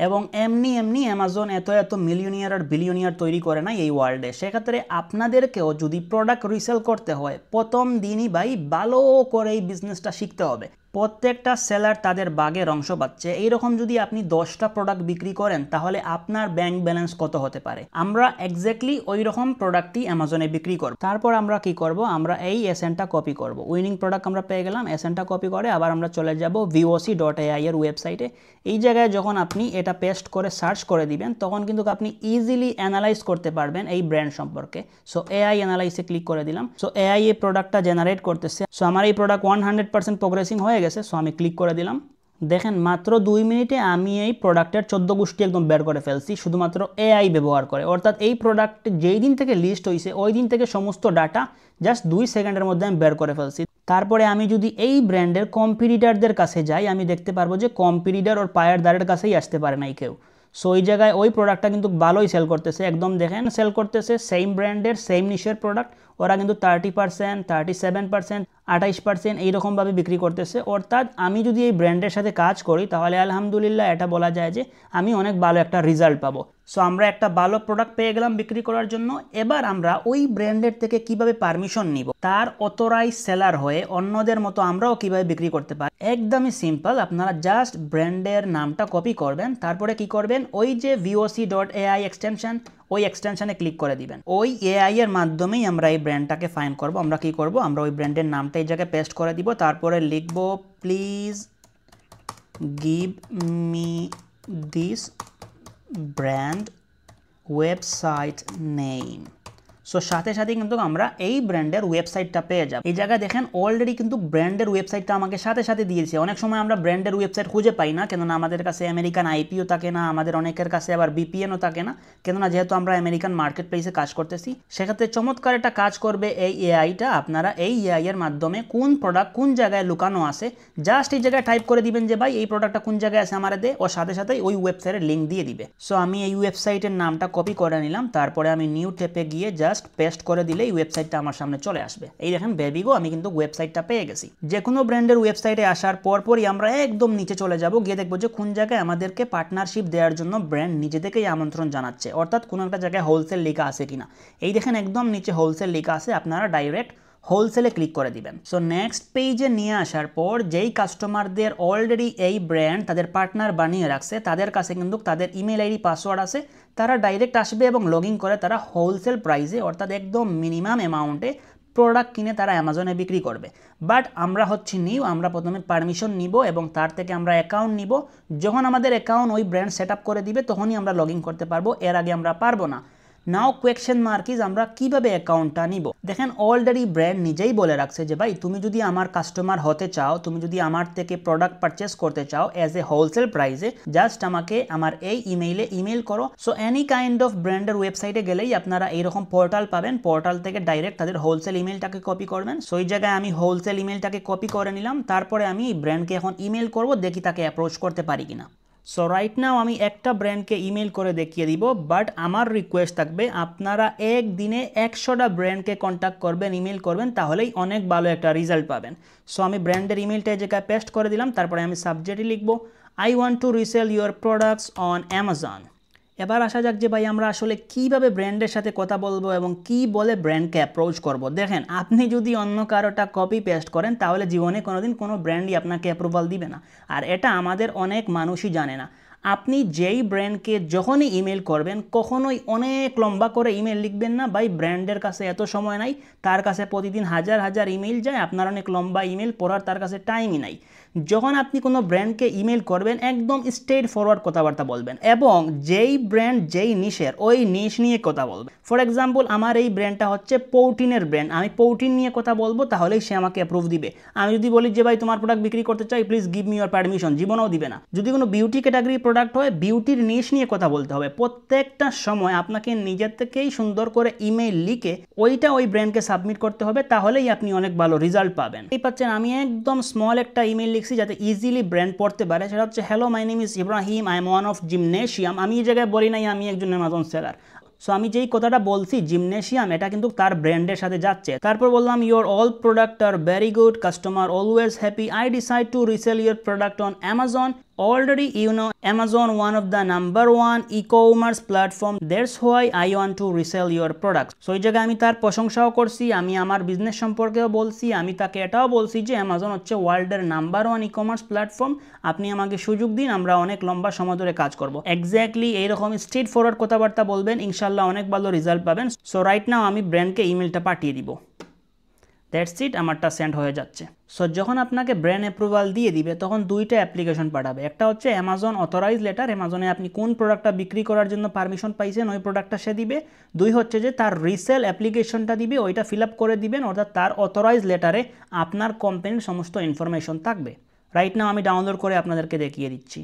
এবং এমনি এমনি অ্যামাজন এত মিলিয়নিয়ার আর বিলিয়নিয়ার তৈরি করে না এই ওয়ার্ল্ডে। সেক্ষেত্রে আপনাদেরকেও যদি প্রোডাক্ট রিসেল করতে হয় প্রথম দিনই ভাই ভালো করে এই বিজনেসটা শিখতে হবে। প্রত্যেকটা সেলার তাদের বাগের অংশ পাচ্ছে। এইরকম যদি আপনি 10টা প্রোডাক্ট বিক্রি করেন তাহলে আপনার ব্যাংক ব্যালেন্স কত হতে পারে। আমরা এক্স্যাক্টলি ওই রকম প্রোডাক্টই অ্যামাজনে বিক্রি করব। তারপর আমরা কি করব, আমরা এই এসএনটা কপি করব। উইনিং প্রোডাক্ট আমরা পেয়ে গেলাম, এসএনটা কপি করে আবার আমরা চলে যাব voc.ai এর ওয়েবসাইটে। এই জায়গায় যখন আপনি এটা পেস্ট করে সার্চ করে দিবেন তখন কিন্তু আপনি ইজিলি অ্যানালাইজ করতে পারবেন এই ব্র্যান্ড সম্পর্কে। সো এআই অ্যানালাইসে ক্লিক করে দিলাম। সো এআই এই প্রোডাক্টটা জেনারেট করতেছে। সো আমার এই প্রোডাক্ট 100% প্রোগ্রেসিং হয়ে গেছে। সো আমি ক্লিক করে দিলাম। দেখেন মাত্র 2 মিনিটে আমি এই প্রোডাক্টের 14 গোষ্ঠী একদম বের করে ফেলছি শুধুমাত্র এআই ব্যবহার করে। অর্থাৎ এই প্রোডাক্ট যেই দিন থেকে লিস্ট হয়েছে ওই দিন থেকে সমস্ত ডাটা জাস্ট 2 সেকেন্ডের মধ্যে আমি বের করে ফেলছি। তারপরে আমি যদি এই ব্র্যান্ডের কম্পিটিটরদের কাছে যাই আমি দেখতে পারবো যে কম্পিটিটর ওর পায়ের দ্বারের কাছেই আসতে পারে নাই কেউ। সো ওই জায়গায় ওই প্রোডাক্টটা কিন্তু ভালোই সেল করতেছে, একদম দেখেন সেল করতেছে সেম ব্র্যান্ডের সেম নিশের প্রোডাক্ট। ওরা কিন্তু 30%, 37%, 28% এইরকমভাবে বিক্রি করতেছে। অর্থাৎ আমি যদি এই ব্র্যান্ডের সাথে কাজ করি তাহলে আলহামদুলিল্লাহ এটা বলা যায় যে আমি অনেক ভালো একটা রেজাল্ট পাবো। সো আমরা একটা ভালো প্রোডাক্ট পেয়ে গেলাম বিক্রি করার জন্য। এবার আমরা ওই ব্র্যান্ডের থেকে কিভাবে পারমিশন নিব, তার অথরাইজ সেলার হয়ে অন্যদের মতো আমরাও কিভাবে বিক্রি করতে পারি। একদমই সিম্পল, আপনারা জাস্ট ব্র্যান্ডের নামটা কপি করবেন, তারপরে কি করবেন ওই যে voc.ai এক্সটেনশন, ওই এক্সটেনশনে ক্লিক করে দিবেন। ওই এআই এর মাধ্যমেই আমরা এই ব্র্যান্ডটাকে ফাইন্ড করব। আমরা কি করব, আমরা ওই ব্র্যান্ডের নামটা এই জায়গায় পেস্ট করে দিব, তারপরে লিখব please give me this brand website name. So সাথে সাথে কিন্তু আমরা এই ব্র্যান্ডের ওয়েবসাইটটা পেয়ে যাব। এই জায়গায় দেখেন অলরেডি কিন্তু ব্র্যান্ডের ওয়েবসাইটটা আমাকে সাথে সাথে দিয়েছে। অনেক সময় আমরা ব্র্যান্ডের ওয়েবসাইট খুঁজে পাই না, কেননা আমাদের কাছে আমেরিকান আইপিও থাকে না, আমাদের অনেকের কাছে আবার বিপিএনও থাকে না, কেননা যেহেতু আমরা আমেরিকান মার্কেট প্লেসে কাজ করতেছি। সেক্ষেত্রে চমৎকার একটা কাজ করবে এই এআইটা। আপনারা এই এআই এর মাধ্যমে কোন প্রোডাক্ট কোন জায়গায় লুকানো আছে জাস্ট এই জায়গায় টাইপ করে দিবেন যে ভাই এই প্রোডাক্টটা কোন জায়গায় আছে আমার দে, ও সাথে সাথে ওই ওয়েবসাইটের লিঙ্ক দিয়ে দিবে। সো আমি এই ওয়েবসাইটের নামটা কপি করে নিলাম, তারপরে আমি নিউ ট্যাবে গিয়ে জাস্ট পেস্ট করে দিলে এই ওয়েবসাইটটা আমার সামনে চলে আসবে। এই দেখেন বেবিগো, আমি কিন্তু ওয়েবসাইটটা পেয়ে গেছি। যে কোনো ব্র্যান্ডের ওয়েবসাইটে আসার পরপরই আমরা একদম নিচে চলে যাব, গিয়ে দেখবো যে কোন জায়গায় আমাদেরকে পার্টনারশিপ দেওয়ার জন্য ব্র্যান্ড নিজে থেকেই আমন্ত্রণ জানাচ্ছে, অর্থাৎ কোনো একটা জায়গায় হোলসেল লেখা আছে কিনা। এই দেখেন একদম নিচে হোলসেল লেখা আছে, আপনারা ডাইরেক্ট হোলসেলে ক্লিক করে দিবেন। সো নেক্সট পেজে নিয়ে আসার পর যেই কাস্টমারদের অলরেডি এই ব্র্যান্ড তাদের পার্টনার বানিয়ে রাখছে তাদের কাছে কিন্তু তাদের ইমেল আইডি পাসওয়ার্ড আছে, তারা ডাইরেক্ট আসবে এবং লগ ইন করে তারা হোলসেল প্রাইসে অর্থাৎ একদম মিনিমাম অ্যামাউন্টে প্রোডাক্ট কিনে তারা অ্যামাজনে বিক্রি করবে। বাট আমরা হচ্ছি নিউ, আমরা প্রথমে পারমিশন নিব এবং তার থেকে আমরা অ্যাকাউন্ট নিব। যখন আমাদের অ্যাকাউন্ট ওই ব্র্যান্ড সেট আপ করে দিবে তখনই আমরা লগ ইন করতে পারবো, এর আগে আমরা পারবো না। নাও কোয়েশ্চেন মার্ক ইজ আমরা কিভাবে অ্যাকাউন্টটা নিব। দেখেন অলরেডি ব্র্যান্ড নিজেই বলে রাখছে যে ভাই তুমি যদি আমার কাস্টমার হতে চাও, তুমি যদি আমার থেকে প্রোডাক্ট পারচেস করতে চাও অ্যাজ এ হোলসেল প্রাইসে, জাস্ট আমাকে আমার এই ইমেইলে ইমেল করো। সো এনি কাইন্ড অফ ব্র্যান্ডের ওয়েবসাইটে গেলেই আপনারা এইরকম পোর্টাল পাবেন, পোর্টাল থেকে ডাইরেক্ট তাদের হোলসেল ইমেলটাকে কপি করবেন। সো এই জায়গায় আমি হোলসেল ইমেলটাকে কপি করে নিলাম, তারপরে আমি ব্র্যান্ডকে এখন ইমেল করব, দেখি তাকে অ্যাপ্রোচ করতে পারি কিনা। সো রাইট নাও আমি একটা ব্র্যান্ডকে ইমেল করে দেখিয়ে দিব, বাট আমার রিকোয়েস্ট থাকবে আপনারা একদিনে 100টা ব্র্যান্ডকে কন্ট্যাক্ট করবেন, ইমেল করবেন, তাহলেই অনেক ভালো একটা রেজাল্ট পাবেন। সো আমি ব্র্যান্ডের ইমেলটা এই জায়গায় পেস্ট করে দিলাম, তারপরে আমি সাবজেক্টে লিখব I want to resell your products on Amazon. এবার আসা যাক যে ভাই আমরা আসলে কিভাবে ব্র্যান্ডের সাথে কথা বলবো এবং কি বলে ব্র্যান্ডকে অ্যাপ্রোচ করব। দেখেন আপনি যদি অন্য কারোটা কপি পেস্ট করেন তাহলে জীবনে কোনোদিন কোনো ব্র্যান্ডই আপনাকে অ্যাপ্রুভাল দিবে না, আর এটা আমাদের অনেক মানুষই জানে না। আপনি যেই ব্র্যান্ডকে যখনই ইমেল করবেন কখনোই অনেক লম্বা করে ইমেল লিখবেন না, ভাই ব্র্যান্ডের কাছে এত সময় নাই, তার কাছে প্রতিদিন হাজার হাজার ইমেল যায়, আপনার অনেক লম্বা ইমেল পড়ার তার কাছে টাইমই নাই। যখন আপনি কোনো ব্র্যান্ডকে ইমেল করবেন একদম স্ট্রেট ফরওয়ার্ড কথাবার্তা বলবেন এবং যেই ব্র্যান্ড যেই নিশের ওই নিশ নিয়ে কথা বলবেন। ফর এক্সাম্পল আমার এই ব্র্যান্ডটা হচ্ছে পৌটিনের ব্র্যান্ড, আমি পৌটিন নিয়ে কথা বলবো, তাহলেই সে আমাকে অ্যাপ্রুভ দিবে। আমি যদি বলি যে ভাই তোমার প্রোডাক্ট বিক্রি করতে চাই, please give me your permission, জীবনেও দিবে না। যদি কোনো বিউটি ক্যাটাগরি প্রোডাক্ট হয় বিউটির নিশ নিয়ে কথা বলতে হবে। প্রত্যেকটা সময় আপনাকে নিজের থেকেই সুন্দর করে ইমেল লিখে ওইটা ওই ব্র্যান্ডকে সাবমিট করতে হবে, তাহলেই আপনি অনেক ভালো রেজাল্ট পাবেন। এই পাচ্ছেন আমি একদম স্মল একটা ইমেল লিখছি যাতে ইজিলি ব্র্যান্ড পড়তে পারে, সেটা হচ্ছে hello my name is Ibrahim, I am one of gymnasium. আমি এই জায়গায় বলি নাই আমি একজন অ্যামাজন সেলার। সো আমি যেই কথাটা বলছি জিমনেশিয়াম, এটা কিন্তু তার ব্র্যান্ডের সাথে যাচ্ছে। তারপর বললাম ইউর অল প্রোডাক্ট আর very good, customer always happy, I decide to resell your product on Amazon. Already you know Amazon one of the #1 e-commerce platform, that's why I want to resell your products. So এই জায়গায় আমি তার প্রশংসাও করছি, আমি আমার বিজনেস সম্পর্কেও বলছি, আমি তাকে এটাও বলছি যে অ্যামাজন হচ্ছে ওয়ার্ল্ডের #1 ই-কমার্স প্ল্যাটফর্ম, আপনি আমাকে সুযোগ দিন, আমরা অনেক লম্বা সময় ধরে কাজ করব। এক্স্যাক্টলি এইরকম স্ট্রেট ফরওয়ার্ড কথাবার্তা বলবেন, ইনশাল্লাহ অনেক ভালো রেজাল্ট পাবেন। সো রাইট নাও আমি ব্র্যান্ডকে ইমেলটা পাঠিয়ে দিব, দ্যাটস ইট, আমারটা সেন্ড হয়ে যাচ্ছে। সো যখন আপনাকে ব্র্যান্ড অ্যাপ্রুভাল দিয়ে দিবে তখন দুইটা অ্যাপ্লিকেশন পাঠাবে, একটা হচ্ছে অ্যামাজন অথরাইজ লেটার, অ্যামাজনে আপনি কোন প্রোডাক্টটা বিক্রি করার জন্য পারমিশন পাইছেন ওই প্রোডাক্টটা সে দিবে। দুই হচ্ছে যে তার রিসেল অ্যাপ্লিকেশনটা দিবে, ওইটা ফিল আপ করে দিবেন, অর্থাৎ তার অথরাইজ লেটারে আপনার কোম্পানির সমস্ত ইনফরমেশন থাকবে। রাইট নাও আমি ডাউনলোড করে আপনাদেরকে দেখিয়ে দিচ্ছি।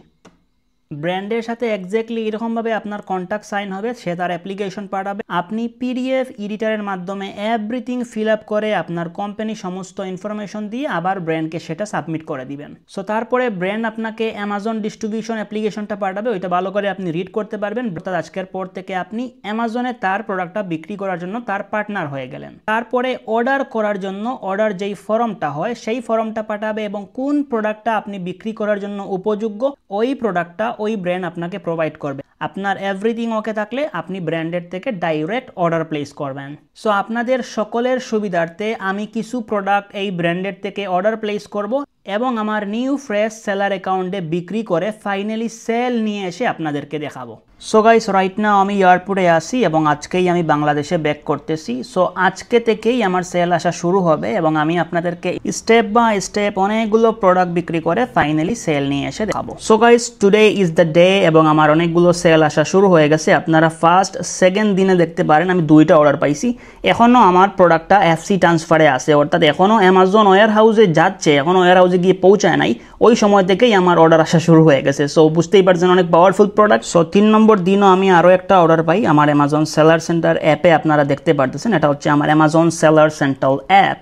ব্র্যান্ডের সাথে এক্স্যাক্টলি এরকমভাবে আপনার কন্ট্যাক্ট সাইন হবে, সে তার অ্যাপ্লিকেশন পাঠাবে, আপনি পিডিএফ এডিটারের মাধ্যমে এভরিথিং ফিল আপ করে আপনার কোম্পানি সমস্ত ইনফরমেশন দিয়ে আবার ব্র্যান্ডকে সেটা সাবমিট করে দিবেন। সো তারপরে ব্র্যান্ড আপনাকে অ্যামাজন ডিস্ট্রিবিউশন অ্যাপ্লিকেশনটা পাঠাবে, ওইটা ভালো করে আপনি রিড করতে পারবেন, অর্থাৎ আজকের পর থেকে আপনি অ্যামাজনে তার প্রোডাক্টটা বিক্রি করার জন্য তার পার্টনার হয়ে গেলেন। তারপরে অর্ডার করার জন্য অর্ডার যেই ফর্মটা হয় সেই ফর্মটা পাঠাবে এবং কোন প্রোডাক্টটা আপনি বিক্রি করার জন্য উপযোগ্য ওই প্রোডাক্টটা ওই ব্র্যান্ড আপনাকে প্রোভাইড করবে। আপনার এভরিথিং ওকে থাকলে আপনি ব্র্যান্ডের থেকে ডাইরেক্ট অর্ডার প্লেস করবেন। সো আপনাদের সকলের সুবিধার্থে আমি কিছু প্রোডাক্ট এই ব্র্যান্ডের থেকে অর্ডার প্লেস করব এবং আমার নিউ ফ্রেশ সেলার অ্যাকাউন্টে বিক্রি করে ফাইনালি সেল নিয়ে এসে আপনাদেরকে দেখাবো। সো গাইস রাইট নাও আমি এয়ারপোর্টে আসি এবং আজকেই আমি বাংলাদেশে ব্যাক করতেছি। সো আজকে থেকেই আমার সেল আসা শুরু হবে এবং আমি আপনাদেরকে স্টেপ বাই স্টেপ অনেকগুলো প্রোডাক্ট বিক্রি করে ফাইনালি সেল নিয়ে এসে দেখাবো। So guys today is the day এবং আমার অনেকগুলো সেল আসা শুরু হয়ে গেছে। আপনারা ফার্স্ট সেকেন্ড দিনে দেখতে পারেন আমি 2টা অর্ডার পাইছি। এখনও আমার প্রোডাক্টটা এফসি ট্রান্সফারে আছে, অর্থাৎ এখনও অ্যামাজন ওয়্যার হাউসে যাচ্ছে, এখনও ওয়্যার হাউসে গিয়ে পৌঁছায় নাই, ওই সময় থেকেই আমার অর্ডার আসা শুরু হয়ে গেছে। সো বুঝতেই পারছেন অনেক পাওয়ারফুল প্রোডাক্ট। সো 3 নম্বর দিনও আমি আরও একটা অর্ডার পাই আমার অ্যামাজন সেলার সেন্টার অ্যাপে, আপনারা দেখতে পারতেছেন এটা হচ্ছে আমার Amazon seller centre app.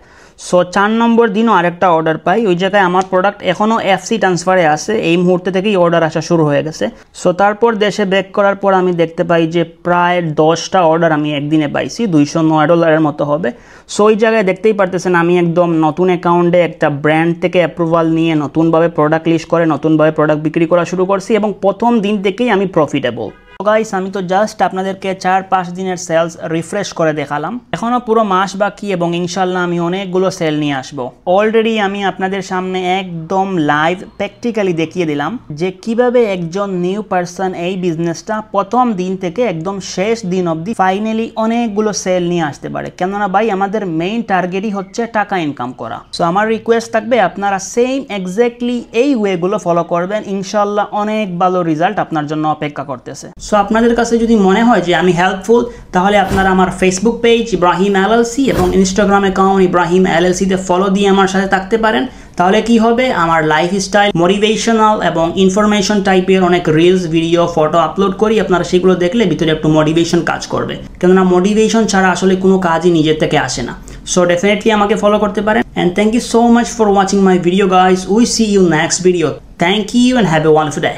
So 4 নম্বর দিনও আরেকটা অর্ডার পাই, ওই জায়গায় আমার প্রোডাক্ট এখনও এফসি ট্রান্সফারে আছে, এই মুহূর্তে থেকেই অর্ডার আসা শুরু হয়ে গেছে। সো তারপর দেশে ব্যাক করার পর আমি দেখতে পাই যে প্রায় 10টা অর্ডার আমি একদিনে পাইছি, $209 মতো হবে। সো ওই জায়গায় দেখতেই পারতেছেন আমি একদম নতুন অ্যাকাউন্টে একটা ব্র্যান্ড থেকে অ্যাপ্রুভাল নিয়ে নতুনভাবে প্রোডাক্ট লিস্ট করে নতুনভাবে প্রোডাক্ট বিক্রি করা শুরু করছি এবং প্রথম দিন থেকেই আমি প্রফিটেবল। গাইস আমি তো জাস্ট আপনাদেরকে 4-5 দিনের সেলস রিফ্রেশ করে দেখালাম, এখনো পুরো মাস বাকি এবং ইনশাল্লাহ আমি অনেকগুলো সেল নিয়ে আসব। অলরেডি আমি আপনাদের সামনে একদম লাইভ প্র্যাকটিক্যালি দেখিয়ে দিলাম যে কিভাবে একজন নিউ পারসন এই বিজনেসটা প্রথম দিন থেকে একদম শেষ দিন অবধি ফাইনালি অনেকগুলো সেল নিয়ে আসতে পারে। কেননা ভাই আমাদের মেইন টার্গেটই হচ্ছে টাকা ইনকাম করা। সো আমার রিকোয়েস্ট থাকবে আপনারা সেম এক্স্যাক্টলি এই ওয়েগুলো ফলো করবেন, ইনশাল্লাহ অনেক ভালো রেজাল্ট আপনার জন্য অপেক্ষা করতেছে। সো আপনাদের কাছে যদি মনে হয় যে আমি হেল্পফুল, তাহলে আপনারা আমার ফেসবুক পেজ ইব্রাহিম এলএলসি এবং ইনস্টাগ্রাম অ্যাকাউন্ট ইব্রাহিম এলএলসিতে ফলো দিয়ে আমার সাথে থাকতে পারেন। তাহলে কি হবে, আমার লাইফস্টাইল, মোটিভেশনাল এবং ইনফরমেশন টাইপের অনেক রিলস, ভিডিও, ফটো আপলোড করি। আপনারা সেগুলো দেখলে ভিতরে একটু মোটিভেশন কাজ করবে, কেননা মোটিভেশন ছাড়া আসলে কোনো কাজই নিজের থেকে আসে না। সো ডেফিনেটলি আমাকে ফলো করতে পারেন। And thank you so much for watching my video guys. We see you next video. Thank you and have a wonderful day.